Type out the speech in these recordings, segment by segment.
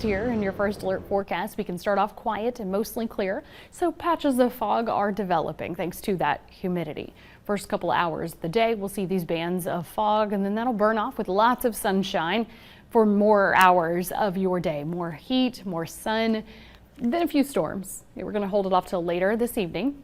Here in your first alert forecast, we can start off quiet and mostly clear, so patches of fog are developing thanks to that humidity. First couple hours of the day, we'll see these bands of fog, and then that'll burn off with lots of sunshine for more hours of your day. More heat, more sun, then a few storms. We're going to hold it off till later this evening.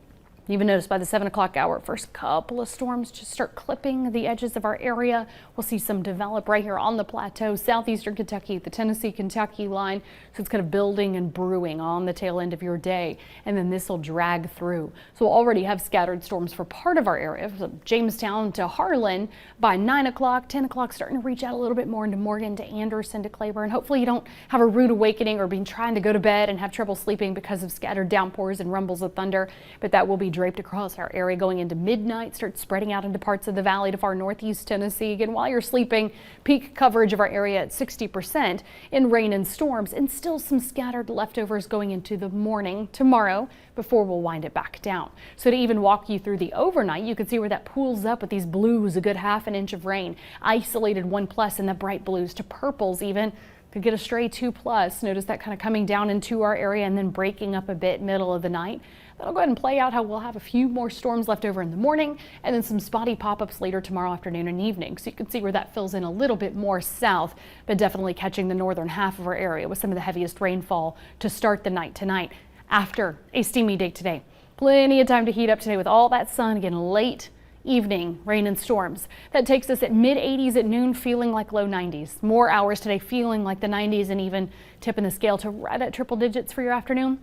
You even notice by the 7 o'clock hour, first couple of storms just start clipping the edges of our area. We'll see some develop right here on the plateau, southeastern Kentucky, the Tennessee-Kentucky line. So it's kind of building and brewing on the tail end of your day, and then this will drag through. So we'll already have scattered storms for part of our area, from Jamestown to Harlan by 9 o'clock, 10 o'clock, starting to reach out a little bit more into Morgan to Anderson to Claiborne. Hopefully you don't have a rude awakening or been trying to go to bed and have trouble sleeping because of scattered downpours and rumbles of thunder, but that will be draped across our area going into midnight, start spreading out into parts of the valley to far northeast Tennessee. Again, while you're sleeping, peak coverage of our area at 60% in rain and storms, and still some scattered leftovers going into the morning tomorrow before we'll wind it back down. So to even walk you through the overnight, you can see where that pools up with these blues, a good ½ inch of rain, isolated 1+ in the bright blues to purples even. Could get a stray 2+. Notice that kind of coming down into our area and then breaking up a bit middle of the night. That'll go ahead and play out how we'll have a few more storms left over in the morning and then some spotty pop-ups later tomorrow afternoon and evening. So you can see where that fills in a little bit more south, but definitely catching the northern half of our area with some of the heaviest rainfall to start the night tonight after a steamy day today. Plenty of time to heat up today with all that sun. Again, late evening rain and storms. That takes us at mid-80s at noon, feeling like low 90s. More hours today feeling like the 90s and even tipping the scale to right at triple digits for your afternoon.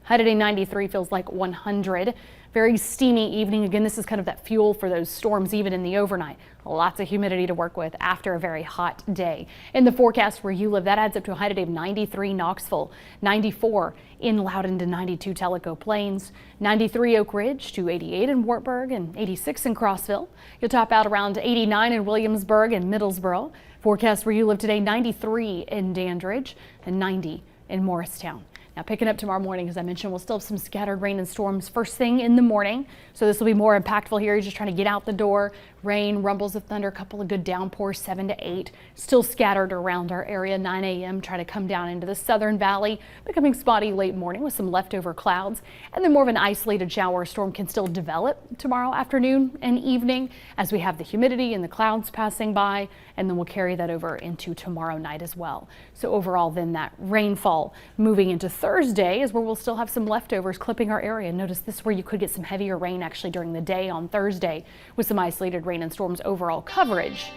High today 93 feels like 100. Very steamy evening. Again, this is kind of that fuel for those storms even in the overnight. Lots of humidity to work with after a very hot day. In the forecast where you live, that adds up to a high today of 93 Knoxville, 94 in Loudon to 92 Tellico Plains, 93 Oak Ridge to 88 in Wartburg and 86 in Crossville. You'll top out around 89 in Williamsburg and Middlesboro. Forecast where you live today, 93 in Dandridge and 90 in Morristown. Now picking up tomorrow morning, as I mentioned, we'll still have some scattered rain and storms first thing in the morning. So this will be more impactful here. You're just trying to get out the door. Rain, rumbles of thunder, a couple of good downpours, 7 to 8. Still scattered around our area, 9 a.m. Try to come down into the southern valley, becoming spotty late morning with some leftover clouds. And then more of an isolated shower or storm can still develop tomorrow afternoon and evening as we have the humidity and the clouds passing by. And then we'll carry that over into tomorrow night as well. So overall, then that rainfall moving into Thursday is where we'll still have some leftovers clipping our area. Notice this is where you could get some heavier rain actually during the day on Thursday with some isolated rain and storms overall coverage,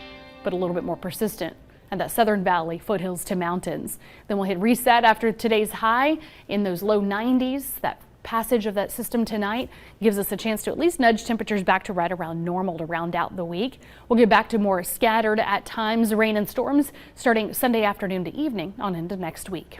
but a little bit more persistent and that southern valley, foothills to mountains. Then we'll hit reset after today's high in those low 90s. That passage of that system tonight gives us a chance to at least nudge temperatures back to right around normal to round out the week. We'll get back to more scattered at times rain and storms starting Sunday afternoon to evening on into next week.